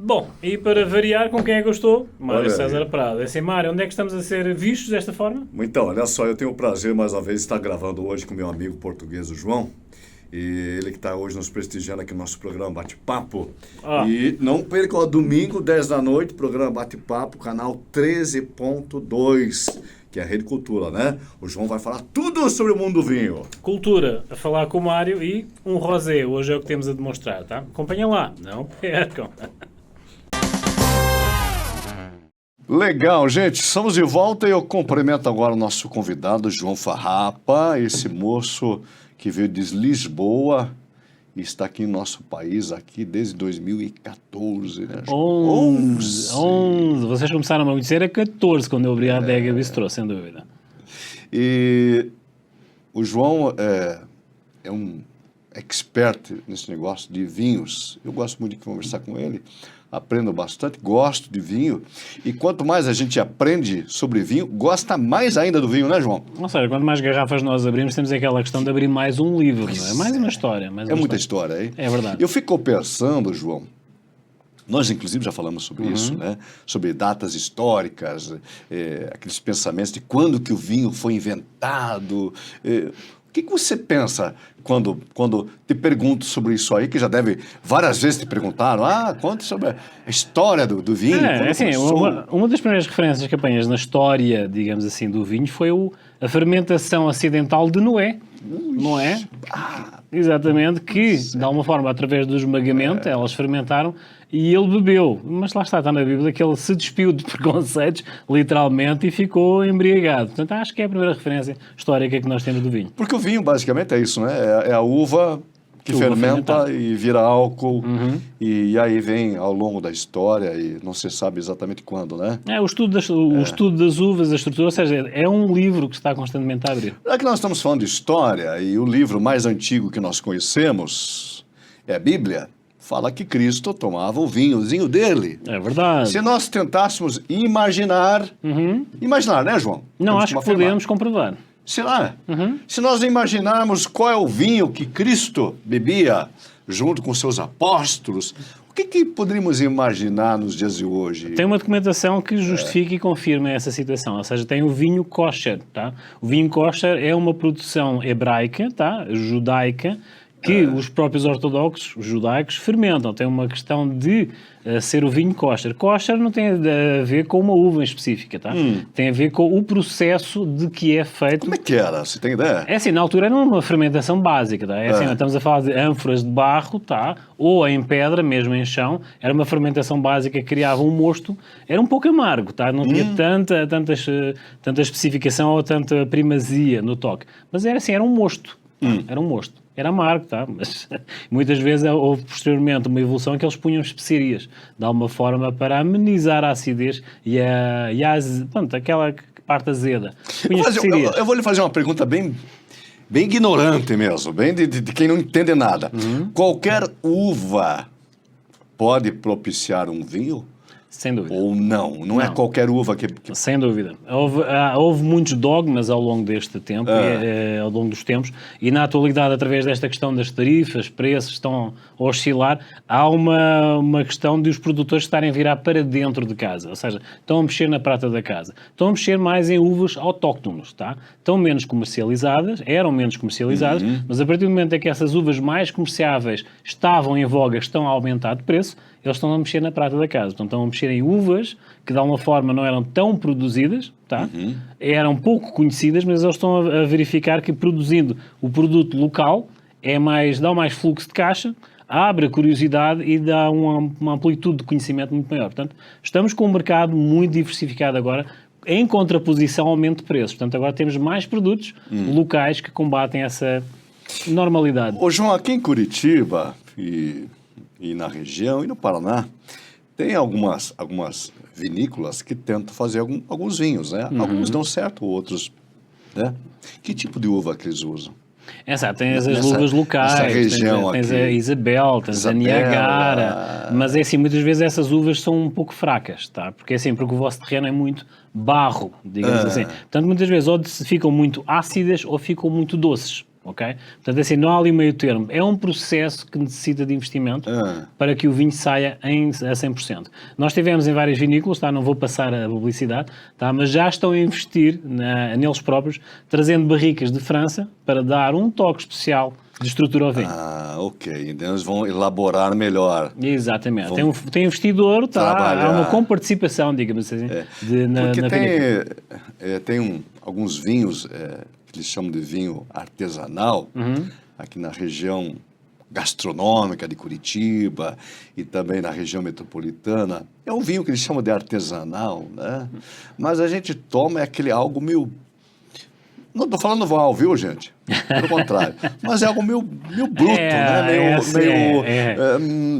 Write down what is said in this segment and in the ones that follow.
Bom, e para variar, com quem é que eu estou? Mário Olha César aí. Prado. Assim, Mário, onde é que estamos a ser vistos desta forma? Então, olha só, eu tenho o prazer mais uma vez de estar gravando hoje com meu amigo português, o João. E ele que está hoje nos prestigiando aqui no nosso programa Bate-Papo. Ah. E não perca, ó, domingo, 10 da noite, programa Bate-Papo, canal 13.2, que é a Rede Cultura, né? O João vai falar tudo sobre o mundo do vinho. Cultura, a falar com o Mário e um rosé. Hoje é o que temos a demonstrar, tá? Acompanhem lá, não percam. Legal, gente, estamos de volta e eu cumprimento agora o nosso convidado, João Farrapa, esse moço que veio de Lisboa e está aqui no nosso país aqui desde 2014, né, João? 11. Vocês começaram a me dizer a 14 quando eu abri a adega Bistrô, sem dúvida. E o João é um expert nesse negócio de vinhos. Eu gosto muito de conversar com ele, aprendo bastante, gosto de vinho. E quanto mais a gente aprende sobre vinho, gosta mais ainda do vinho, né, João? Ou seja, quanto mais garrafas nós abrimos, temos aquela questão de abrir mais um livro, não é? Mais uma história. É muita história, hein? É verdade. Eu fico pensando, João, nós inclusive já falamos sobre isso, né? Sobre datas históricas, aqueles pensamentos de quando que o vinho foi inventado. O que você pensa quando te pergunto sobre isso aí, que já deve várias vezes te perguntaram, conte sobre a história do vinho. Assim, uma das primeiras referências que apanhas na história, digamos assim, do vinho foi a fermentação acidental de Noé, não é? Exatamente, que de alguma forma, através do esmagamento, elas fermentaram e ele bebeu. Mas lá está na Bíblia que ele se despiu de preconceitos, literalmente, e ficou embriagado. Portanto, acho que é a primeira referência histórica que nós temos do vinho. Porque o vinho, basicamente, é isso, né? É a uva que fermenta e vira álcool, e aí vem ao longo da história, e não se sabe exatamente quando, né? O estudo das uvas, a estrutura, ou seja, é um livro que está constantemente a abrir. Já que nós estamos falando de história, e o livro mais antigo que nós conhecemos é a Bíblia, fala que Cristo tomava o vinhozinho dele. É verdade. Se nós tentássemos imaginar, né, João? Não, Temos acho que afirmar. podemos comprovar. Será? Se nós imaginarmos qual é o vinho que Cristo bebia junto com seus apóstolos, o que poderíamos imaginar nos dias de hoje? Tem uma documentação que justifica e confirma essa situação, ou seja, tem o vinho kosher, tá? O vinho kosher é uma produção hebraica, tá? Judaica, que os próprios ortodoxos, os judaicos, fermentam. Tem uma questão de ser o vinho kosher. Kosher não tem a ver com uma uva em específica, tá? Tem a ver com o processo de que é feito. Como é que era? Você tem ideia? É assim, na altura era uma fermentação básica, tá? É assim, estamos a falar de ânforas de barro, tá? Ou em pedra, mesmo em chão. Era uma fermentação básica que criava um mosto. Era um pouco amargo, tá? Não tinha tanta especificação ou tanta primazia no toque. Mas era assim, era um mosto. Tá? Era um mosto. Era amargo, tá? Mas muitas vezes houve posteriormente uma evolução em que eles punham especiarias, de alguma forma para amenizar a acidez e aquela parte azeda. Eu vou lhe fazer uma pergunta bem ignorante mesmo, bem de quem não entende nada. Qualquer uva pode propiciar um vinho? Sem dúvida. Ou não? Não é qualquer uva que... Sem dúvida. Houve muitos dogmas ao longo deste tempo, ao longo dos tempos, e na atualidade, através desta questão das tarifas, preços estão a oscilar, há uma questão de os produtores estarem a virar para dentro de casa, ou seja, estão a mexer na prata da casa. Estão a mexer mais em uvas autóctones, tá? Estão menos comercializadas, eram menos comercializadas, mas a partir do momento em que essas uvas mais comerciáveis estavam em voga, estão a aumentar de preço, eles estão a mexer na prata da casa. Portanto, estão a mexer em uvas que, de alguma forma, não eram tão produzidas, tá? Eram pouco conhecidas, mas eles estão a verificar que, produzindo o produto local, dá mais fluxo de caixa, abre a curiosidade e dá uma amplitude de conhecimento muito maior. Portanto, estamos com um mercado muito diversificado agora, em contraposição ao aumento de preços. Portanto, agora temos mais produtos locais que combatem essa normalidade. Ô, João, aqui em Curitiba e na região e no Paraná, tem algumas vinícolas que tentam fazer alguns vinhos, né? Alguns dão certo, outros, né? Que tipo de uva que eles usam? Tem as uvas locais, região tens a Isabel, tens a Niagara, mas é assim, muitas vezes essas uvas são um pouco fracas, tá? Porque o vosso terreno é muito barro, digamos assim. Portanto, muitas vezes ou ficam muito ácidas ou ficam muito doces. ok? Portanto, assim, não há ali meio termo. É um processo que necessita de investimento para que o vinho saia a 100%. Nós tivemos em várias vinícolas, tá? Não vou passar a publicidade, tá? Mas já estão a investir neles próprios, trazendo barricas de França para dar um toque especial de estrutura ao vinho. Ok. Então eles vão elaborar melhor. Exatamente. Tem investidor, há uma comparticipação, digamos assim, na vinícola. Tem alguns vinhos que eles chamam de vinho artesanal, aqui na região gastronômica de Curitiba e também na região metropolitana. É um vinho que eles chamam de artesanal, né? Mas a gente toma aquele algo meio... Não estou falando mal, viu, gente? Pelo contrário. Mas é algo meio bruto, né?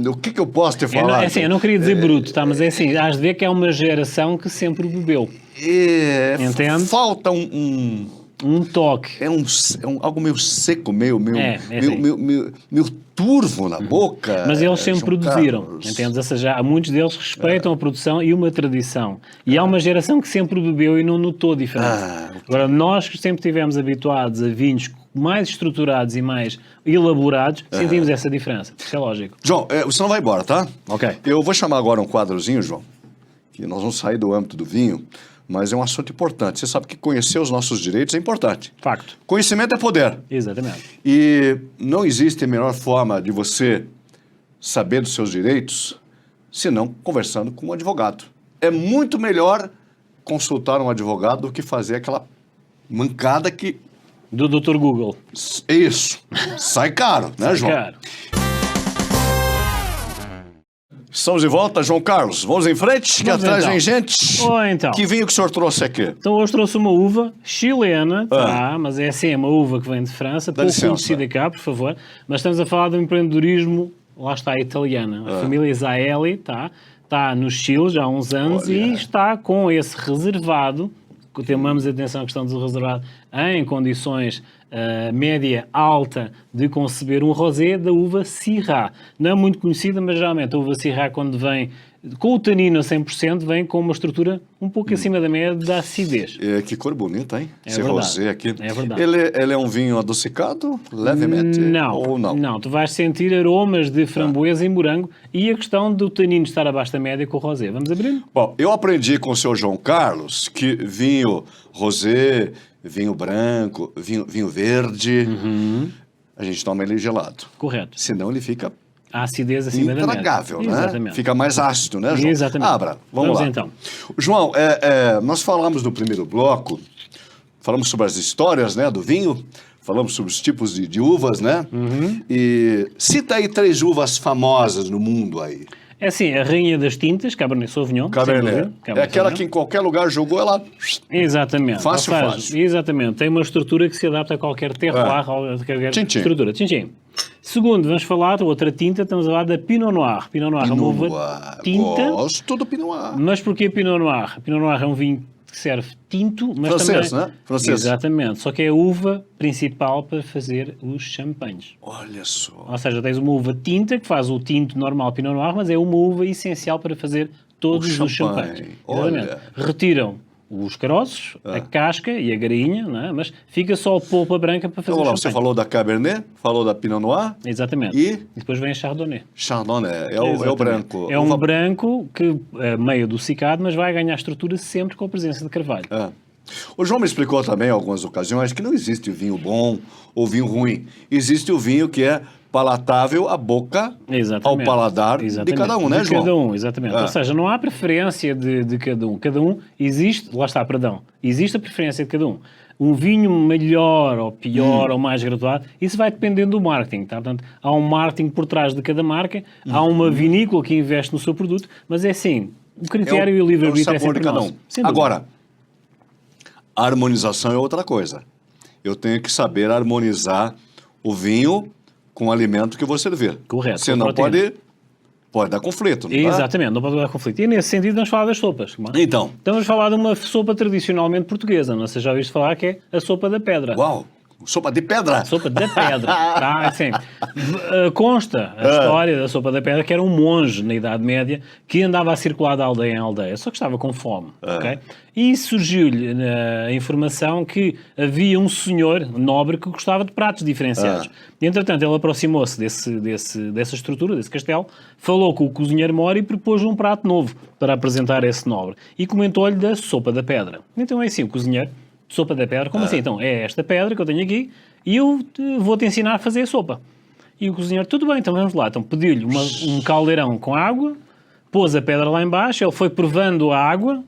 O que eu posso te falar? Eu não queria dizer bruto, tá? Mas é assim, has de ver que é uma geração que sempre bebeu. Entende? Falta um toque. É algo meio seco, meio turvo na boca. Mas eles sempre produziram, entendes? Ou seja, muitos deles respeitam a produção e uma tradição. E há uma geração que sempre bebeu e não notou diferença. Agora, nós que sempre estivemos habituados a vinhos mais estruturados e mais elaborados, sentimos essa diferença. Isso é lógico. João, você não vai embora, tá? Ok. Eu vou chamar agora um quadrozinho, João, que nós vamos sair do âmbito do vinho, mas é um assunto importante. Você sabe que conhecer os nossos direitos é importante. Facto. Conhecimento é poder. Exatamente. E não existe a melhor forma de você saber dos seus direitos senão conversando com um advogado. É muito melhor consultar um advogado do que fazer aquela mancada que... Do Dr. Google. Isso. Sai caro, né, João? Sai caro. Estamos de volta, João Carlos. Vamos em frente, que atrás vem gente. Então. Que vinho que o senhor trouxe aqui? Então hoje trouxe uma uva chilena, mas é assim, é uma uva que vem de França, pouco conhecida cá, por favor. Mas estamos a falar de um empreendedorismo, lá está, italiana. A família Zaelli está no Chile já há uns anos e está com esse reservado, tomamos atenção à questão do reservado, em condições média alta de conceber um rosé da uva Syrah. Não é muito conhecida, mas geralmente a uva Syrah, quando vem com o tanino a 100%, vem com uma estrutura um pouco acima da média da acidez. Que cor bonita, hein? É esse verdade. rosé aqui. É verdade. Ele é um vinho adocicado, levemente? Ou não? Não, tu vais sentir aromas de framboesa e morango e a questão do tanino estar abaixo da média com o rosé. Vamos abrir? Bom, eu aprendi com o senhor João Carlos que vinho rosé, vinho branco, vinho verde, a gente toma ele gelado. Correto. Senão ele fica a acidez acima da média. Intragável, né? Exatamente. Fica mais ácido, né, João? Exatamente. Abra, vamos lá. Então. João, nós falamos no primeiro bloco, falamos sobre as histórias, né, do vinho, falamos sobre os tipos de uvas, né? E cita aí 3 uvas famosas no mundo aí. É assim, a rainha das tintas, Cabernet Sauvignon. Cabernet. É aquela que em qualquer lugar jogou, ela... Exatamente. Fácil. Exatamente. Tem uma estrutura que se adapta a qualquer terroir, a qualquer estrutura. Tchim-tchim. Segundo, vamos falar, outra tinta, estamos a falar da Pinot Noir. Pinot Noir é uma uva tinta. Gosto do Pinot Noir. Mas porquê Pinot Noir? Pinot Noir é um vinho que serve tinto, mas francês, também... né? Francês. Exatamente. Só que é a uva principal para fazer os champanhes. Olha só. Ou seja, tens uma uva tinta, que faz o tinto normal Pinot Noir, mas é uma uva essencial para fazer todos os champanhes. Exatamente. Retiram os caroços, a casca e a grainha, não é? Mas fica só a polpa branca para fazer o champanhe. Você falou da Cabernet, falou da Pinot Noir. Exatamente. E depois vem a Chardonnay. Chardonnay, é o branco. É um branco que é meio adocicado, mas vai ganhar estrutura sempre com a presença de carvalho. O João me explicou também em algumas ocasiões que não existe o vinho bom ou vinho ruim. Existe o vinho que é palatável à boca, ao paladar de cada um, né, João? De cada um, exatamente. Ou seja, não há preferência de cada um. Cada um existe, lá está, perdão, existe a preferência de cada um. Um vinho melhor ou pior ou mais graduado, isso vai dependendo do marketing, tá? Portanto, há um marketing por trás de cada marca, há uma vinícola que investe no seu produto, mas é assim, o critério e o livre-arbítrio é sempre nosso. Agora, a harmonização é outra coisa. Eu tenho que saber harmonizar o vinho com o alimento que eu vou servir. Correto. Senão pode dar conflito, não é? Exatamente, não pode dar conflito. E nesse sentido vamos falar das sopas. Então. Vamos falar de uma sopa tradicionalmente portuguesa. Não sei se já ouviste falar, que é a sopa da pedra. Uau! Sopa de pedra. Sopa da pedra, tá? Assim, consta a história da sopa da pedra, que era um monge na Idade Média que andava a circular de aldeia em aldeia, só que estava com fome, ok? E surgiu-lhe a informação que havia um senhor nobre que gostava de pratos diferenciados. E, entretanto, ele aproximou-se dessa estrutura, desse castelo, falou com o cozinheiro mor e propôs um prato novo para apresentar a esse nobre. E comentou-lhe da sopa da pedra. Então é assim, o cozinheiro... Sopa da pedra? Como assim? Então, é esta pedra que eu tenho aqui e eu vou-te ensinar a fazer a sopa. E o cozinheiro, tudo bem, então vamos lá. Então pediu-lhe um caldeirão com água, pôs a pedra lá embaixo, ele foi provando a água,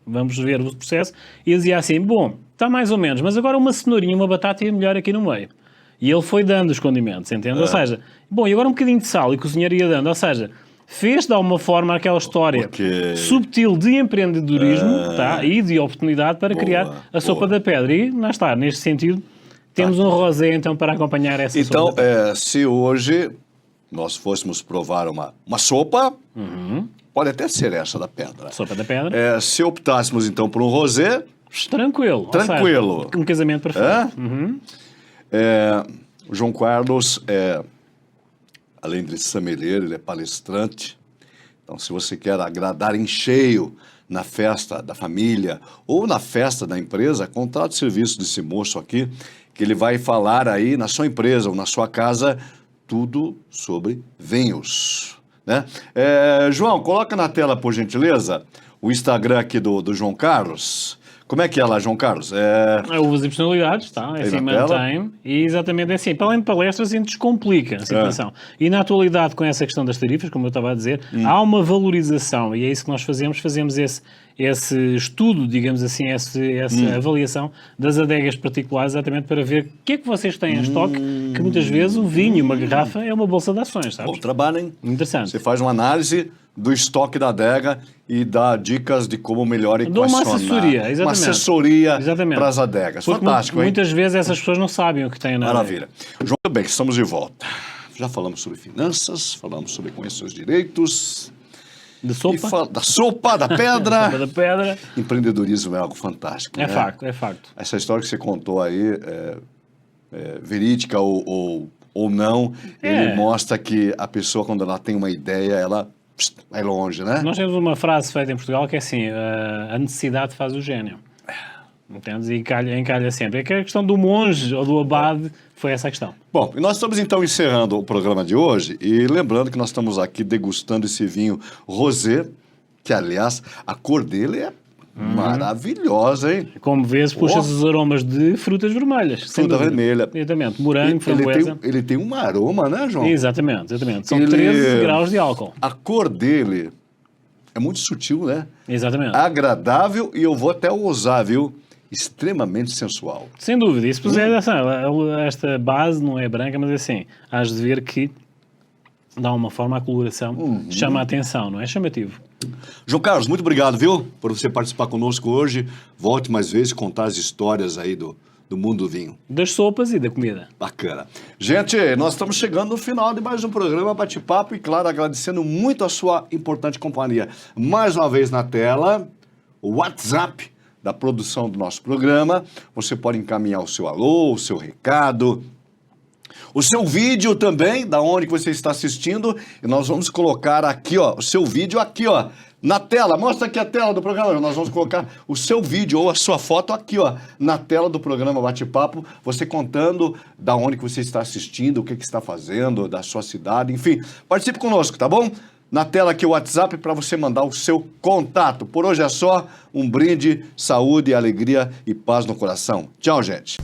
vamos ver o processo, e dizia assim, bom, está mais ou menos, mas agora uma cenourinha e uma batata ia melhor aqui no meio. E ele foi dando os condimentos, entende? Ou seja, bom, e agora um bocadinho de sal, e o cozinheiro ia dando, ou seja... Fez de alguma forma aquela história subtil de empreendedorismo tá? E de oportunidade para criar a sopa da pedra. E, lá está, neste sentido, temos um rosé então para acompanhar essa sopa. Então, se hoje nós fôssemos provar uma sopa, pode até ser essa da pedra. Sopa da pedra. Se optássemos então por um rosé... Tranquilo. Tranquilo. Seja, um casamento perfeito. O João Carlos além de sommelier, ele é palestrante. Então, se você quer agradar em cheio na festa da família ou na festa da empresa, contrate o serviço desse moço aqui, que ele vai falar aí na sua empresa ou na sua casa tudo sobre vinhos. Né? João, coloca na tela, por gentileza, o Instagram aqui do João Carlos. Como é que é lá, João Carlos? Uvas e personalidades, tá? É assim, mantém. E exatamente é assim. Para além de palestras, a gente descomplica a situação. E na atualidade, com essa questão das tarifas, como eu estava a dizer, há uma valorização, e é isso que nós fazemos. Fazemos esse estudo, digamos assim, essa avaliação das adegas particulares, exatamente para ver o que é que vocês têm em estoque, que muitas vezes o vinho, uma garrafa, é uma bolsa de ações, sabes? Bom trabalho, hein? Interessante. Você faz uma análise do estoque da adega e dá dicas de como melhor equacionar. Uma assessoria, exatamente. Uma assessoria para as adegas. Porque fantástico, hein? Muitas vezes essas pessoas não sabem o que têm na Maravilha. João, tudo bem, estamos de volta. Já falamos sobre finanças, falamos sobre conhecer os direitos. De sopa? Da sopa, da pedra. Sopa da pedra. Empreendedorismo é algo fantástico. É facto, é facto. Essa história que você contou aí, verídica ou não, ele mostra que a pessoa, quando ela tem uma ideia, ela vai longe, né? Nós temos uma frase feita em Portugal que é assim, a necessidade faz o gênio. Entendes? E encalha sempre. É que a questão do monge ou do abade foi essa a questão. Bom, e nós estamos então encerrando o programa de hoje e lembrando que nós estamos aqui degustando esse vinho rosé, que aliás a cor dele é maravilhosa, hein? Como vês, puxa os aromas de frutas vermelhas. Fruta vermelha. Exatamente. Morango, framboesa. Ele tem um aroma, né, João? Exatamente. São 13 graus de álcool. A cor dele é muito sutil, né? Exatamente. Agradável e eu vou até ousar, viu? Extremamente sensual. Sem dúvida. E se puser esta base, não é branca, mas é assim, has de ver que dá uma forma à coloração, chama a atenção, não é? Chamativo. João Carlos, muito obrigado, viu? Por você participar conosco hoje. Volte mais vezes contar as histórias aí do mundo do vinho. Das sopas e da comida. Bacana. Gente, nós estamos chegando no final de mais um programa Bate-Papo e, claro, agradecendo muito a sua importante companhia. Mais uma vez na tela, o WhatsApp da produção do nosso programa. Você pode encaminhar o seu alô, o seu recado, o seu vídeo também, da onde que você está assistindo, e nós vamos colocar aqui, ó, o seu vídeo aqui, ó, na tela. Mostra aqui a tela do programa. Nós vamos colocar o seu vídeo ou a sua foto aqui, ó, na tela do programa Bate-Papo, você contando da onde que você está assistindo, o que está fazendo, da sua cidade, enfim. Participe conosco, tá bom? Na tela aqui o WhatsApp para você mandar o seu contato. Por hoje é só. Um brinde, saúde, alegria e paz no coração. Tchau, gente.